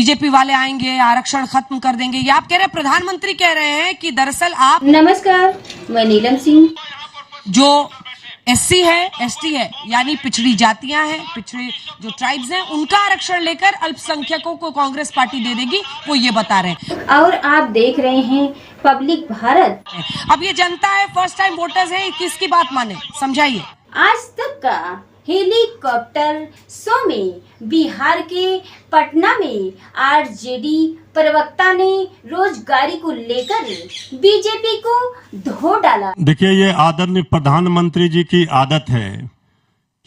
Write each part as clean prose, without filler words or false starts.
BJP वाले आएंगे, आरक्षण खत्म कर देंगे, ये आप कह रहे हैं। प्रधानमंत्री कह रहे हैं कि दरअसल आप नमस्कार, मैं नीलम सिंह। जो एससी है, एसटी है, यानी पिछड़ी जातियां हैं, पिछड़े जो ट्राइब्स हैं, उनका आरक्षण लेकर अल्पसंख्यकों को कांग्रेस पार्टी दे देगी, वो ये बता रहे हैं। और आप देख रहे हैं पब्लिक भारत। अब ये जनता है, फर्स्ट टाइम वोटर्स है, किसकी बात माने, समझाइए। आज तक का हेलीकॉप्टर शो में बिहार के पटना में आरजेडी प्रवक्ता ने रोजगारी को लेकर बीजेपी को धो डाला। देखिए, ये आदरणीय प्रधानमंत्री जी की आदत है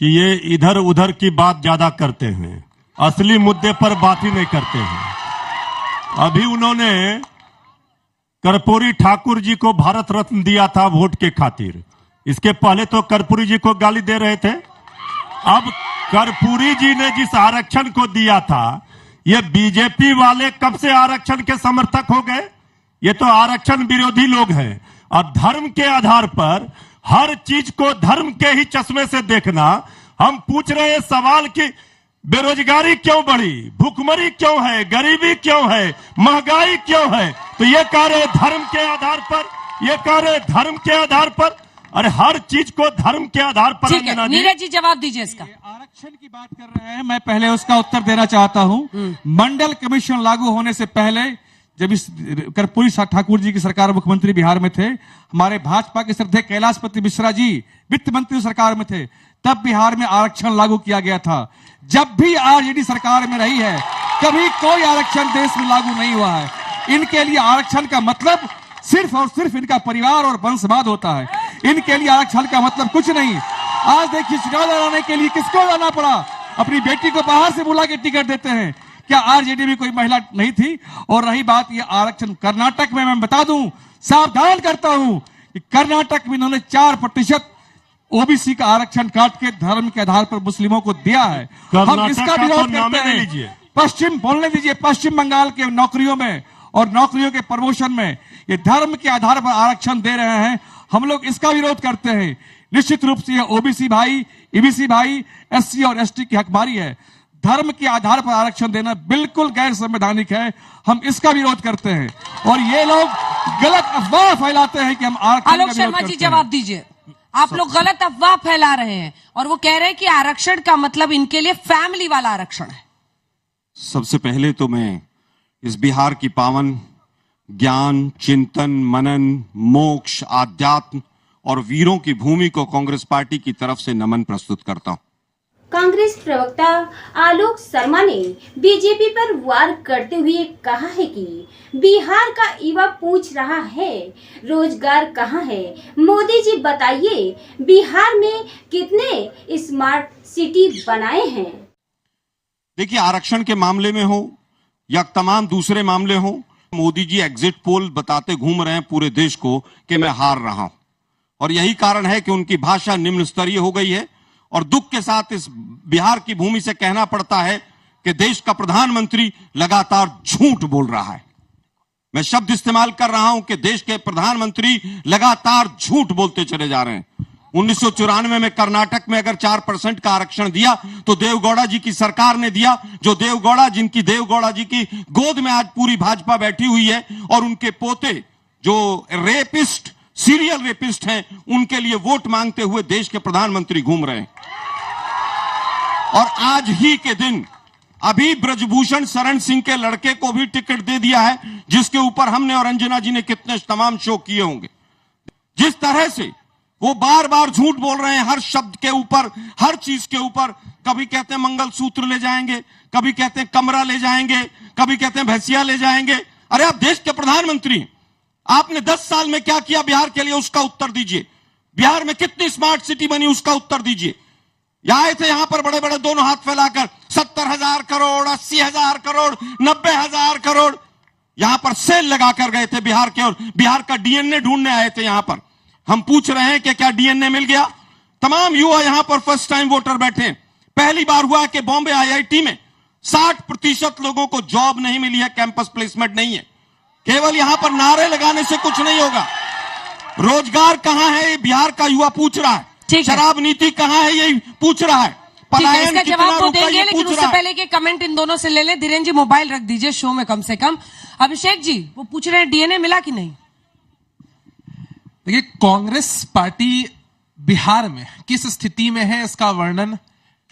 कि ये इधर उधर की बात ज्यादा करते हैं, असली मुद्दे पर बात ही नहीं करते हैं। अभी उन्होंने कर्पूरी ठाकुर जी को भारत रत्न दिया था वोट के खातिर, इसके पहले तो कर्पूरी जी को गाली दे रहे थे। अब कर्पूरी जी ने जिस आरक्षण को दिया था, ये बीजेपी वाले कब से आरक्षण के समर्थक हो गए? ये तो आरक्षण विरोधी लोग हैं। और धर्म के आधार पर हर चीज को धर्म के ही चश्मे से देखना। हम पूछ रहे हैं सवाल कि बेरोजगारी क्यों बढ़ी, भूखमरी क्यों है, गरीबी क्यों है, महंगाई क्यों है? तो ये कह रहे धर्म के आधार पर, ये कह रहे धर्म के आधार पर। अरे हर चीज को धर्म के आधार पर। ठीक है, नीरज जी जवाब दीजिए इसका। आरक्षण की बात कर रहे हैं, मैं पहले उसका उत्तर देना चाहता हूं। मंडल कमीशन लागू होने से पहले, जब इस कर्पूरी ठाकुर जी की सरकार मुख्यमंत्री बिहार में थे, हमारे भाजपा के श्रद्धेय कैलाशपति मिश्रा जी वित्त मंत्री सरकार में थे, तब बिहार में आरक्षण लागू किया गया था। जब भी आरजेडी सरकार में रही है, कभी कोई आरक्षण देश में लागू नहीं हुआ है। इनके लिए आरक्षण का मतलब सिर्फ और सिर्फ इनका परिवार और वंशवाद होता है। इनके लिए आरक्षण का मतलब कुछ नहीं। आज देखिए, चुनाव लड़ाने के लिए किसको जाना पड़ा? अपनी बेटी को बाहर से बुला के टिकट देते हैं। क्या आरजेडी में कोई महिला नहीं थी? और रही बात ये आरक्षण कर्नाटक में, मैं बता दूं, सावधान करता हूं कि कर्नाटक में इन्होंने 4% ओबीसी का आरक्षण काट के धर्म के आधार पर मुस्लिमों को दिया है। हम इसका विरोध करते हैं। पश्चिम बोलने दीजिए, पश्चिम बंगाल के नौकरियों में और नौकरियों के प्रमोशन में ये धर्म के आधार पर आरक्षण दे रहे हैं। हम लोग इसका विरोध करते हैं। निश्चित रूप से ओबीसी भाई, ईबीसी भाई, एससी और एसटी की हकमारी है। धर्म के आधार पर आरक्षण देना बिल्कुल गैर संवैधानिक है। हम इसका विरोध करते हैं और ये लोग गलत अफवाह फैलाते हैं कि हम आरक्षण का विरोध शर्मा जी करते हैं। जवाब दीजिए। आप लोग गलत अफवाह फैला रहे हैं और वो कह रहे हैं कि आरक्षण का मतलब इनके लिए फैमिली वाला आरक्षण है। सबसे पहले तो मैं इस बिहार की पावन ज्ञान, चिंतन, मनन, मोक्ष, आध्यात्म और वीरों की भूमि को कांग्रेस पार्टी की तरफ से नमन प्रस्तुत करता हूं। कांग्रेस प्रवक्ता आलोक शर्मा ने बीजेपी पर वार करते हुए कहा है कि बिहार का युवा पूछ रहा है रोजगार कहां है। मोदी जी बताइए, बिहार में कितने स्मार्ट सिटी बनाए हैं? देखिए, आरक्षण के मामले में हो या तमाम दूसरे मामले हो, मोदी जी एग्जिट पोल बताते घूम रहे हैं पूरे देश को कि मैं हार रहा हूं। और यही कारण है कि उनकी भाषा निम्न स्तरीय हो गई है। और दुख के साथ इस बिहार की भूमि से कहना पड़ता है कि देश का प्रधानमंत्री लगातार झूठ बोल रहा है। मैं शब्द इस्तेमाल कर रहा हूं कि देश के प्रधानमंत्री लगातार झूठ बोलते चले जा रहे हैं। 1994 में कर्नाटक में अगर 4% का आरक्षण दिया तो देवगौड़ा जी की सरकार ने दिया, जो जिनकी देवगौड़ा जी की गोद में आज पूरी भाजपा बैठी हुई है और उनके पोते जो रेपिस्ट, सीरियल रेपिस्ट हैं, उनके लिए वोट मांगते हुए देश के प्रधानमंत्री घूम रहे हैं। और आज ही के दिन अभी ब्रजभूषण शरण सिंह के लड़के को भी टिकट दे दिया है, जिसके ऊपर हमने और अंजना जी ने कितने तमाम शो किए होंगे। जिस तरह से वो बार बार झूठ बोल रहे हैं, हर शब्द के ऊपर, हर चीज के ऊपर। कभी कहते हैं मंगलसूत्र ले जाएंगे, कभी कहते हैं कमरा ले जाएंगे, कभी कहते हैं भैंसिया ले जाएंगे। अरे आप देश के प्रधानमंत्री हैं, आपने 10 साल में क्या किया बिहार के लिए, उसका उत्तर दीजिए। बिहार में कितनी स्मार्ट सिटी बनी, उसका उत्तर दीजिए। आए थे यहां पर बड़े बड़े दोनों हाथ फैलाकर 70,000 करोड़, 80,000 करोड़, 90,000 करोड़ यहां पर सेल लगाकर गए थे बिहार के, और बिहार का डीएनए ढूंढने आए थे यहां पर। हम पूछ रहे हैं कि क्या डीएनए मिल गया? तमाम युवा यहां पर फर्स्ट टाइम वोटर बैठे। पहली बार हुआ कि बॉम्बे आईआईटी में 60% लोगों को जॉब नहीं मिली है, कैंपस प्लेसमेंट नहीं है। केवल यहां पर नारे लगाने से कुछ नहीं होगा। रोजगार कहां है, ये बिहार का युवा पूछ रहा है। शराब नीति कहां है, यही पूछ रहा है। ठीक है, पलायन इसका कितना जवाब वो रुका देंगे, ये लेकिन पूछ उससे रहा है। पहले के कमेंट इन दोनों से ले लें। धीरेन्द्र जी मोबाइल रख दीजिए शो में कम से कम। अभिषेक जी वो पूछ रहे हैं डीएनए मिला कि नहीं। देखिए, कांग्रेस पार्टी बिहार में किस स्थिति में है इसका वर्णन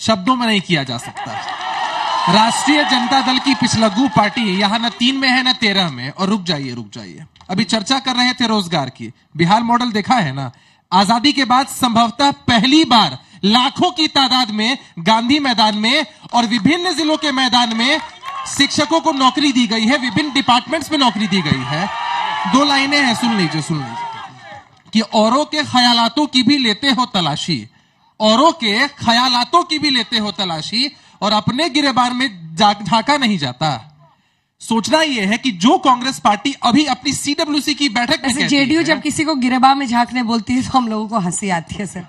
शब्दों में नहीं किया जा सकता। राष्ट्रीय जनता दल की पिछलग्गू पार्टी यहां न 3 में है न 13 में। और रुक जाइए, अभी चर्चा कर रहे थे रोजगार की। बिहार मॉडल देखा है ना। आजादी के बाद संभवतः पहली बार लाखों की तादाद में गांधी मैदान में और विभिन्न जिलों के मैदान में शिक्षकों को नौकरी दी गई है, विभिन्न डिपार्टमेंट्स में नौकरी दी गई है। 2 लाइनें हैं, सुन लीजिए कि औरों के ख्यालातों की भी लेते हो तलाशी, औरों के ख्यालातों की भी लेते हो तलाशी, और अपने गिरेबान में झांका नहीं जाता। सोचना यह है कि जो कांग्रेस पार्टी अभी अपनी सीडब्ल्यूसी की बैठक में जेडीयू जब किसी को गिरेबान में झांकने बोलती है तो हम लोगों को हंसी आती है सर।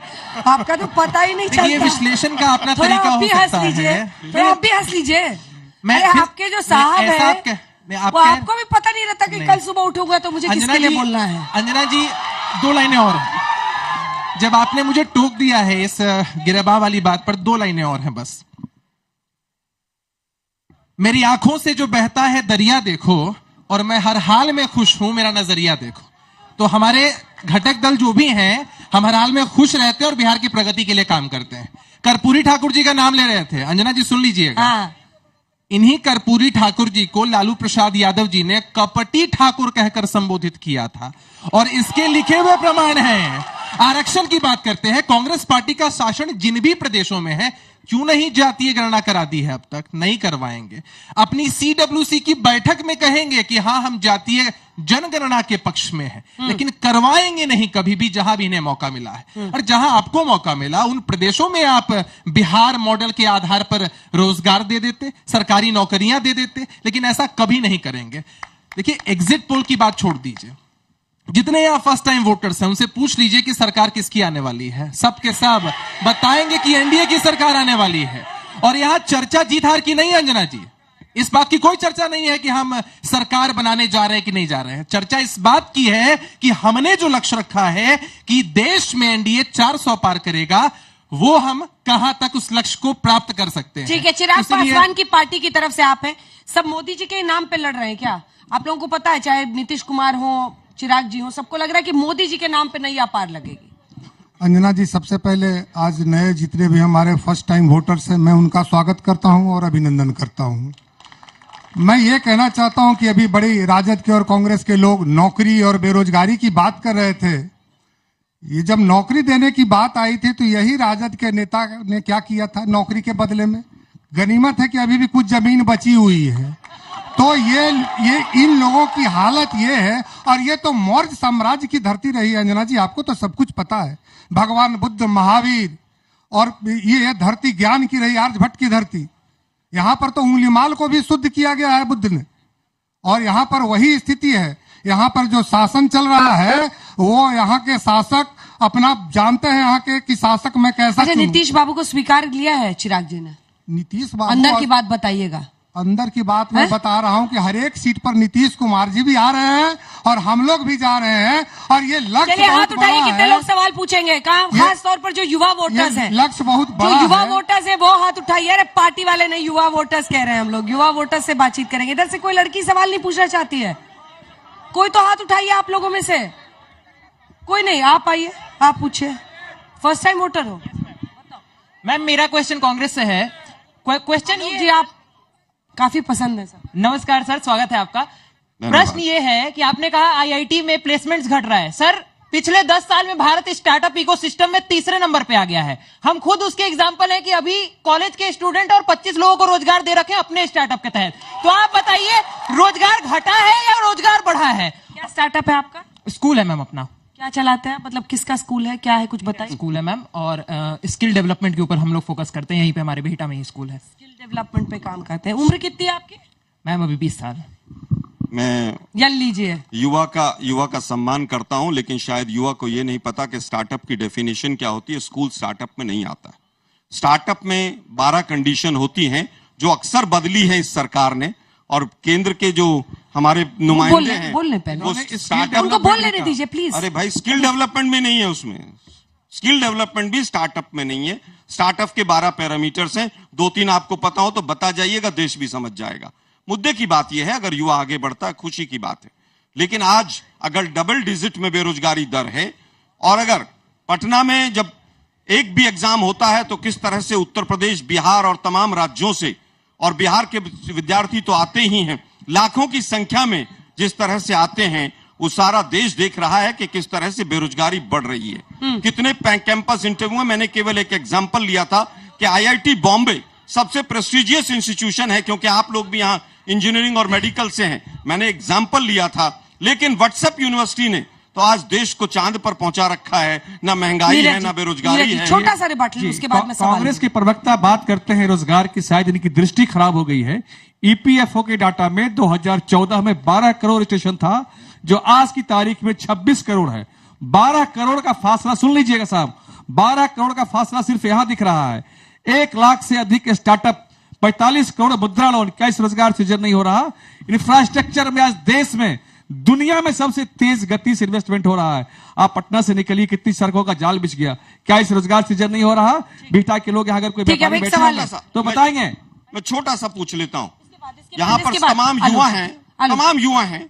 आपका तो पता ही नहीं चलता। ये विश्लेषण का अपना थोड़ा तरीका आप हो भी सकता हंस लीजिए, है। थोड़ा आप भी हंस लीजिए। मैं अरे फिर- आपके जो साहब मैं ऐसा है वो आपको भी पता नहीं रहता कि कल सुबह उठूंगा तो मुझे किसके लिए बोलना है। अंजना जी 2 लाइनें और हैं। जब आपने मुझे टोक दिया है इस गिरेबान वाली बात पर, 2 लाइनें और हैं बस। मेरी आंखों से जो बहता है दरिया देखो, और मैं हर हाल में खुश हूं, मेरा नजरिया देखो। तो हमारे घटक दल जो भी हैं, हम हर हाल में खुश रहते हैं और बिहार की प्रगति के लिए काम करते हैं। कर्पूरी ठाकुर जी का नाम ले रहे थे, अंजना जी सुन लीजिएगा। हाँ। इन्हीं कर्पूरी ठाकुर जी को लालू प्रसाद यादव जी ने कपटी ठाकुर कहकर संबोधित किया था, और इसके लिखे हुए प्रमाण हैं। आरक्षण की बात करते हैं। कांग्रेस पार्टी का शासन जिन भी प्रदेशों में है, क्यों नहीं जातीय गणना करा दी है अब तक? नहीं करवाएंगे। अपनी सीडब्ल्यूसी की बैठक में कहेंगे कि हां हम जातीय जनगणना के पक्ष में है, लेकिन करवाएंगे नहीं कभी भी जहां भी इन्हें मौका मिला है। और जहां आपको मौका मिला उन प्रदेशों में आप बिहार मॉडल के आधार पर रोजगार दे देते, सरकारी नौकरियां दे देते, लेकिन ऐसा कभी नहीं करेंगे। देखिए, एग्जिट पोल की बात छोड़ दीजिए। जितने यहां फर्स्ट टाइम वोटर्स हैं उनसे पूछ लीजिए कि सरकार किसकी आने वाली है। सब के सब बताएंगे कि एनडीए की सरकार आने वाली है। और यहां चर्चा जीत हार की नहीं, अंजना जी, इस बात की कोई चर्चा नहीं है कि हम सरकार बनाने जा रहे हैं कि नहीं जा रहे हैं। चर्चा इस बात की है कि हमने जो लक्ष्य रखा है कि देश में एनडीए 400 पार करेगा, वो हम कहां तक उस लक्ष्य को प्राप्त कर सकते हैं। ठीक है, चिराग पासवान की पार्टी की तरफ से आप हैं, सब मोदी जी के नाम पे लड़ रहे हैं क्या? आप लोगों को पता है, चाहे नीतीश कुमार हो, चिराग जी हो, सबको लग रहा है कि मोदी जी के नाम पे नैया पार लगेगी। अंजना जी, सबसे पहले आज नए जितने भी हमारे फर्स्ट टाइम वोटर्स हैं, मैं उनका स्वागत करता हूं और अभिनंदन करता हूं। मैं ये कहना चाहता हूं कि अभी बड़ी राजद के और कांग्रेस के लोग नौकरी और बेरोजगारी की बात कर रहे थे। ये जब नौकरी देने की बात आई थी तो यही राजद के नेता ने क्या किया था नौकरी के बदले में? गनीमत है कि अभी भी कुछ जमीन बची हुई है। तो ये इन लोगों की हालत ये है, और ये तो मौर्य साम्राज्य की धरती रही है। अंजना जी, आपको तो सब कुछ पता है। भगवान बुद्ध, महावीर, और ये धरती ज्ञान की रही, आर्यभट्ट की धरती। यहाँ पर तो उंगलीमाल को भी शुद्ध किया गया है बुद्ध ने, और यहाँ पर वही स्थिति है। यहाँ पर जो शासन चल रहा है वो यहाँ के शासक अपना जानते हैं, यहाँ के कि शासक मैं कैसा। अच्छा, नीतीश बाबू को स्वीकार लिया है चिराग जी ने? नीतीश बाबू अंदर की बात बताइएगा। अंदर की बात मैं बता रहा हूं कि हर एक सीट पर नीतीश कुमार जी भी आ रहे हैं और हम लोग भी जा रहे हैं, और ये लक्ष्य चलिए, हाथ बहुत उठाइए, बड़ा कितने है। लोग सवाल पूछेंगे? कहा खास तौर पर जो युवा वोटर्स ये हैं, लक्ष्य बहुत बड़ा जो युवा है। वोटर्स है वो हाथ उठाइए। अरे पार्टी वाले नहीं, युवा वोटर्स कह रहे हैं हम लोग। युवा वोटर्स से बातचीत करेंगे। इधर से कोई लड़की सवाल नहीं पूछना चाहती है? कोई तो हाथ उठाइए आप लोगों में से। कोई नहीं, आप आइए, आप पूछिए। फर्स्ट टाइम वोटर हो? मैम, मेरा क्वेश्चन कांग्रेस से है। क्वेश्चन जी, आप काफी पसंद है सर। नमस्कार सर, स्वागत है आपका। प्रश्न ये है कि आपने कहा आईआईटी में प्लेसमेंट्स घट रहा है। सर, पिछले 10 साल में भारत स्टार्टअप इकोसिस्टम में 3रे नंबर पे आ गया है। हम खुद उसके एग्जांपल हैं कि अभी कॉलेज के स्टूडेंट और 25 लोगों को रोजगार दे रखे हैं अपने स्टार्टअप के तहत। तो आप बताइए, रोजगार घटा है या रोजगार बढ़ा है? क्या स्टार्टअप है आपका? स्कूल है मैम अपना। क्या चलाते हैं? मतलब किसका स्कूल है, क्या है, कुछ बताइए। स्कूल है मैम, और स्किल डेवलपमेंट के ऊपर हम लोग फोकस करते हैं। यहीं पे हमारे बेटा में ही स्कूल है। स्किल डेवलपमेंट पे काम करते हैं। उम्र कितनी है आपकी? मैम, अभी 20 साल। मैं जल लीजिए। युवा का सम्मान करता हूं, लेकिन शायद युवा को यह नहीं पता कि स्टार्टअप की डेफिनेशन क्या होती है। स्कूल स्टार्टअप में नहीं आता। स्टार्टअप में 12 कंडीशन होती हैं जो अक्सर बदली है इस सरकार ने, और केंद्र के जो हमारे नुमाइंदे हैं बोलने पहले वो स्टार्टअप उनको बोल लेने दीजिए प्लीज। अरे भाई, स्किल डेवलपमेंट में नहीं है उसमें। स्किल डेवलपमेंट भी स्टार्टअप में नहीं है। स्टार्टअप के 12 पैरामीटर्स हैं, 2-3 आपको पता हो तो बता जाइएगा, देश भी समझ जाएगा। मुद्दे की बात यह है, अगर युवा आगे बढ़ता है खुशी की बात है, लेकिन आज अगर डबल डिजिट में बेरोजगारी दर है और अगर पटना में जब एक भी एग्जाम होता है तो किस तरह से उत्तर प्रदेश, बिहार और तमाम राज्यों से, और बिहार के विद्यार्थी तो आते ही हैं, लाखों की संख्या में जिस तरह से आते हैं, वो सारा देश देख रहा है कि किस तरह से बेरोजगारी बढ़ रही है। कितने कैंपस इंटरव्यू में मैंने केवल एक एग्जांपल लिया था कि आईआईटी बॉम्बे सबसे प्रेस्टिजियस इंस्टीट्यूशन है, क्योंकि आप लोग भी यहां इंजीनियरिंग और मेडिकल से हैं, मैंने एग्जांपल लिया था, लेकिन व्हाट्सएप यूनिवर्सिटी ने तो आज देश को चांद पर पहुंचा रखा है। ना महंगाई है, ना बेरोजगारी है। छोटा सा रिबटल, उसके बाद में सवाल। कांग्रेस के प्रवक्ता बात करते हैं रोजगार की, शायद इनकी दृष्टि खराब हो गई है। ईपीएफओ के डाटा में 2014 में 12 करोड़ स्टेशन था, जो आज की तारीख में 26 करोड़ है। 12 करोड़ का फासला, सुन लीजिएगा साहब, 12 करोड़ का फासला सिर्फ यहां दिख रहा है। 1 लाख से अधिक स्टार्टअप, 45 करोड़ मुद्रा लोन, क्या इस रोजगार सृजन नहीं हो रहा? इंफ्रास्ट्रक्चर में आज देश में, दुनिया में सबसे तेज गति से इन्वेस्टमेंट हो रहा है। आप पटना से निकलिए, कितनी सड़कों का जाल बिछ गया, क्या इस रोजगार सृजन नहीं हो रहा? बिहार के लोग अगर कोई व्यापारी बैठे तो बताएंगे। मैं छोटा सा पूछ लेता हूं, यहां पर तमाम युवा हैं, तमाम युवा हैं,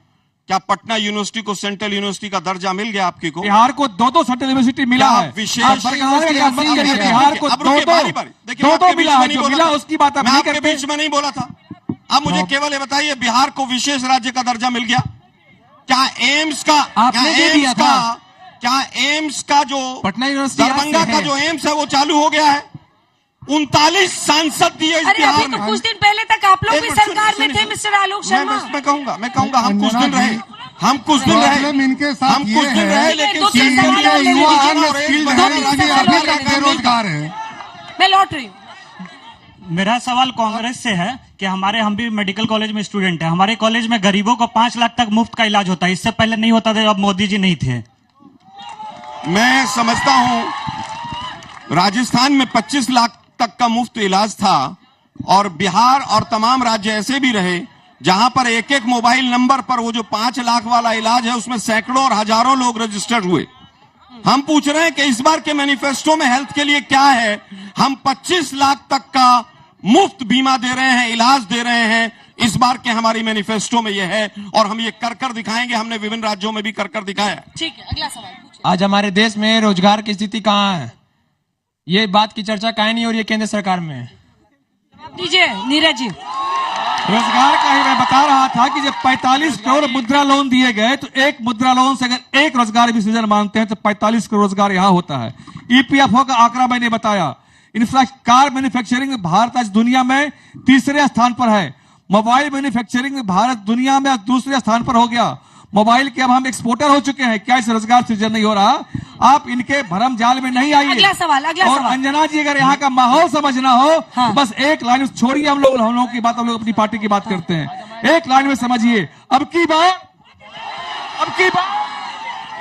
क्या पटना यूनिवर्सिटी को सेंट्रल यूनिवर्सिटी का दर्जा मिल गया आपके को? बिहार को 2 सेंट्रल यूनिवर्सिटी मिला है। विशेष बिहार को 2 मिला है, जो मिला उसकी बात आप नहीं करते। बीच में नहीं बोला था। अब मुझे केवल ये बताइए, बिहार को विशेष राज्य का दर्जा मिल गया? क्या एम्स का, क्या एम्स का जो पटना यूनिवर्सिटी दरभंगा का जो एम्स है वो चालू हो गया है? 39 सांसद दिए इस अरे अभी तो कुछ दिन पहले तक आप लोग भी सरकार में थे मिस्टर आलोक शर्मा। मैं कहूंगा हम कुछ दिन रहे, इनके साथ हम कुछ दिन रहे, लेकिन बेरोजगार है। मैं लौट रही हूँ। मेरा सवाल कांग्रेस से है कि हम भी मेडिकल कॉलेज में स्टूडेंट हैं। हमारे कॉलेज में गरीबों को 5 लाख तक मुफ्त का इलाज होता है, इससे पहले नहीं होता था जब मोदी जी नहीं थे। मैं समझता हूं राजस्थान में 25 लाख तक का मुफ्त इलाज था, और बिहार और तमाम राज्य ऐसे भी रहे जहां पर एक एक मोबाइल नंबर पर वो जो 5 लाख वाला इलाज है उसमें सैकड़ों और हजारों लोग रजिस्टर्ड हुए। हम पूछ रहे हैं कि इस बार के मैनिफेस्टो में हेल्थ के लिए क्या है? हम 25 लाख तक का मुफ्त बीमा दे रहे हैं, इलाज दे रहे हैं, इस बार के हमारी मैनिफेस्टो में यह है, और हम ये कर दिखाएंगे। हमने विभिन्न राज्यों में भी कर दिखाया। ठीक है, अगला सवाल पूछिए। आज हमारे देश में रोजगार की स्थिति कहाँ है? ये बात की चर्चा काहे नहीं हो रही है केंद्र सरकार में? दीजिए नीरज जी। रोजगार का ही मैं बता रहा था कि जब 45 करोड़ मुद्रा लोन दिए गए, तो एक मुद्रा लोन से अगर एक रोजगार भी सृजन मानते हैं तो 45 करोड़ रोजगार यहां होता है। ईपीएफओ का आंकड़ा मैंने बताया। कार मैन्युफैक्चरिंग में भारत आज दुनिया में 3रे स्थान पर है। मोबाइल मैन्युफैक्चरिंग में भारत दुनिया में आज 2रे स्थान पर हो गया। मोबाइल के अब हम एक्सपोर्टर हो चुके हैं। क्या इस रोजगार सृजन नहीं हो रहा? आप इनके भरम जाल में नहीं आइए। अगला सवाल। और अंजना जी, अगर यहाँ का माहौल समझना हो तो बस एक लाइन छोड़िए, हम लोगों की बात, हम लोग अपनी पार्टी की बात करते हैं। एक लाइन में समझिए, अब की बात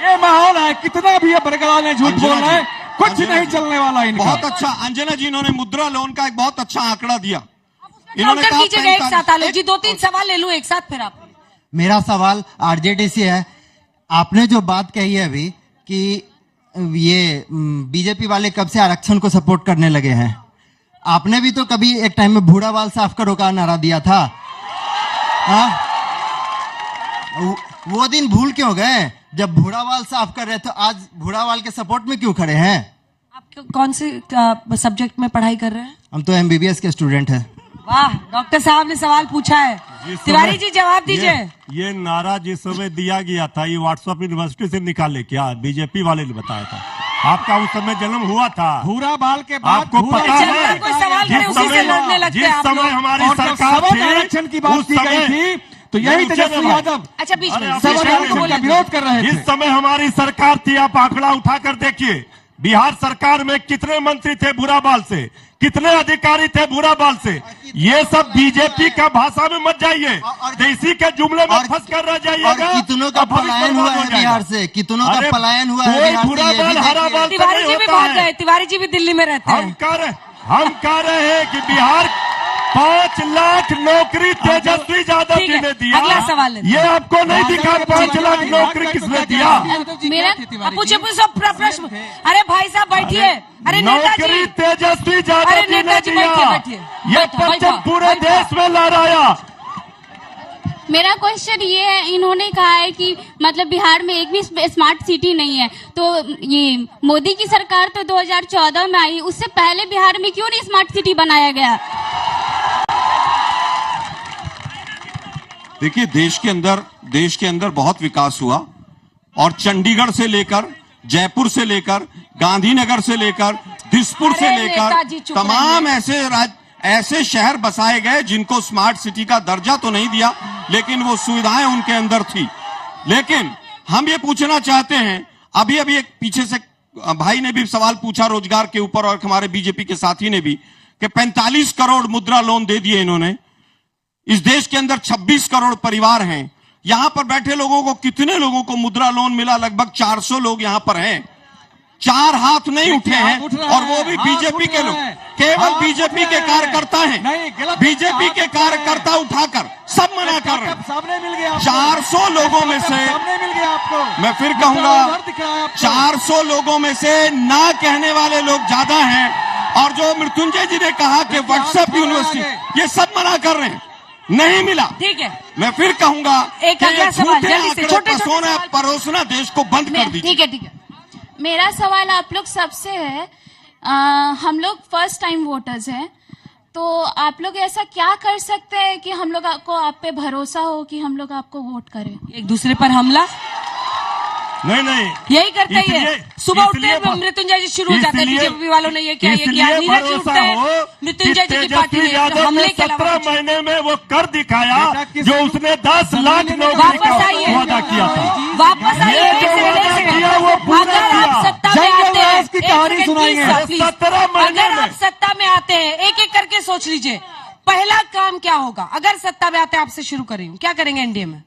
ये माहौल है, कितना भी ये बरकरार है, झूठ बोल रहे हैं, कुछ नहीं चलने वाला इनका। बहुत अच्छा अंजना जी, इन्होंने मुद्रा लोन का एक बहुत अच्छा आंकड़ा दिया। इन्होंने कहा एक साथ आलोक जी 2-3 सवाल ले लूं एक साथ, फिर आप। मेरा सवाल आरजेडी से है। आपने जो बात कही है अभी कि ये बीजेपी वाले कब से आरक्षण को सपोर्ट करने लगे हैं, आपने भी तो कभी एक टाइम में बूढ़ा बाल साफ करो का नारा दिया था। वो दिन भूल क्यों गए? जब बूढ़ा बाल साफ कर रहे थे, आज बूढ़ा बाल के सपोर्ट में क्यों खड़े हैं? आप कौन से सब्जेक्ट में पढ़ाई कर रहे हैं? हम तो एमबीबीएस के स्टूडेंट हैं। वाह, डॉक्टर साहब ने सवाल पूछा है। तिवारी जी जवाब दीजिए। ये नारा जिस समय दिया गया था, ये व्हाट्सएप यूनिवर्सिटी से निकाले क्या? बीजेपी वाले ने बताया था। आपका उस समय जन्म हुआ था। भूरा बाल के बाद आपको पता है? कोई सवाल करे उसी से लड़ने लगते हैं आप लोग। जिस समय हमारी सरकार थी, आरक्षण की बात की गई थी, तो यही तेजस्वी यादव अच्छा बीच में का विरोध कर रहे थे। जिस समय हमारी सरकार थी, आप आंकड़ा उठाकर देखिए, बिहार सरकार में कितने मंत्री थे भूरा बाल से, कितने अधिकारी थे भूरा बाल से। ये सब बीजेपी का भाषा में मत जाइए, देसी के जुमले में फंस कर रह जाइएगा। कितनों का पलायन हुआ है बिहार से, कितनों का पलायन हुआ है बिहार भूरा बाल हरा बाल तिवारी जी भी भाग गए। तिवारी जी भी दिल्ली में रहते हैं। हम कह रहे हैं कि 5 लाख नौकरी तेजस्वी यादव ठीक जी है, ने दिया। अगला सवाल है। ये आपको नहीं दिखा 5 लाख नौकरी किसने दिया? मेरा पूछे प्रश्न। अरे भाई साहब बैठिए। अरे नेताजी, नौकरी तेजस्वी यादव अरे जी ने नेताजी दिया। बैठिए, ये बैठो, परचम बैठो, पूरे बैठो। देश में लहराया। मेरा क्वेश्चन ये है, इन्होंने कहा है कि मतलब बिहार में एक भी स्मार्ट सिटी नहीं है, तो ये मोदी की सरकार तो 2014 में आई, उससे पहले बिहार में क्यों नहीं स्मार्ट सिटी बनाया गया? देखिए, देश के अंदर बहुत विकास हुआ और चंडीगढ़ से लेकर, जयपुर से लेकर, गांधीनगर से लेकर, दिसपुर से अरे लेकर नेताजी चुप तमाम ऐसे शहर बसाए गए जिनको स्मार्ट सिटी का दर्जा तो नहीं दिया, लेकिन वो सुविधाएं उनके अंदर थी। लेकिन हम ये पूछना चाहते हैं, अभी एक पीछे से भाई ने भी सवाल पूछा रोजगार के ऊपर और हमारे बीजेपी के साथी ने भी, कि 45 करोड़ मुद्रा लोन दे दिए इन्होंने। इस देश के अंदर 26 करोड़ परिवार हैं। यहां पर बैठे लोगों को, कितने लोगों को मुद्रा लोन मिला? लगभग 400 लोग यहां पर हैं। 4 हाथ नहीं उठे हैं, और वो भी बीजेपी के लोग, केवल बीजेपी के कार्यकर्ता हैं। बीजेपी के कार्यकर्ता उठाकर सब मना कर रहे हैं। सामने मिल गया 400 लोगों में से, सामने मिल गया आपको। मैं फिर कहूंगा, 400 लोगों में से ना कहने वाले लोग ज्यादा हैं। और जो मृत्युंजय जी ने कहा कि व्हाट्सएप यूनिवर्सिटी, ये सब मना कर रहे हैं, नहीं मिला। ठीक है, मैं फिर कहूंगा एक कि अगला ये सवाल, झूठे जल्दी से, आंकड़े छोटे-छोटे परोसना सवाल। परोसना देश को बंद कर दीजिए। ठीक है, ठीक है। मेरा सवाल आप लोग सबसे है, हम लोग फर्स्ट टाइम वोटर्स हैं, तो आप लोग ऐसा क्या कर सकते हैं कि हम लोग आपको, आप पे भरोसा हो कि हम लोग आपको वोट करें? एक दूसरे पर हमला नहीं, यही करते ही है। सुबह उठते इसलिए हैं मृत्युंजय जी शुरू हो जाते हैं, इसलिए- बीजेपी वालों ने ये किया, ये किया। इसलिए नीरज जी भरोसा उठते हैं, हो मृत्युंजय जी कि की पार्टी तेजस्वी ने यादव हमले ने के अलावा 17 कुछ- महीने में वो कर दिखाया जो उसने 10 लाख नौकरी वापस का आइए। वादा किया था। वापस आइए। ये जो वादा किया वो पूरा अगर आप किया। सत्ता में आते हैं, की कहानी एक सुनाइए। सेकंड, प्लीज, 17 महीने अगर में। आप सत्ता में आते हैं, एक एक करके सोच लीजिए, पहला काम क्या होगा? अगर सत्ता में आते हैं, आपसे शुरू करेंगे, क्या करेंगे एनडीए में?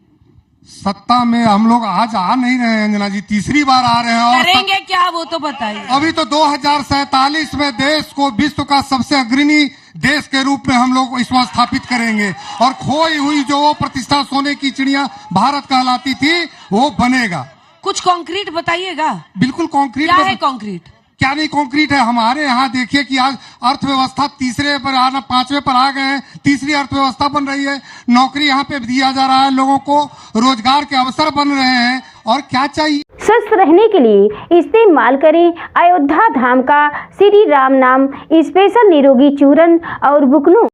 सत्ता में हम लोग आज आ नहीं रहे हैं अंजना जी, तीसरी बार आ रहे हैं। और करेंगे क्या, वो तो बताइए। अभी तो 2047 में देश को विश्व का सबसे अग्रणी देश के रूप में हम लोग इसमें स्थापित करेंगे, और खोई हुई जो वो प्रतिष्ठा, सोने की चिड़िया भारत कहलाती थी, वो बनेगा। कुछ कॉन्क्रीट बताइएगा। बिल्कुल कॉन्क्रीट क्या है कॉन्क्रीट? क्या नहीं कॉन्क्रीट है? हमारे यहाँ देखिए कि आज अर्थव्यवस्था तीसरे पर आना, 5वें पर आ गए हैं, तीसरी अर्थव्यवस्था बन रही है। नौकरी यहाँ पे दिया जा रहा है, लोगों को रोजगार के अवसर बन रहे हैं, और क्या चाहिए? स्वस्थ रहने के लिए इस्तेमाल करें अयोध्या धाम का श्री राम नाम स्पेशल निरोगी चूर्ण और बुकनू।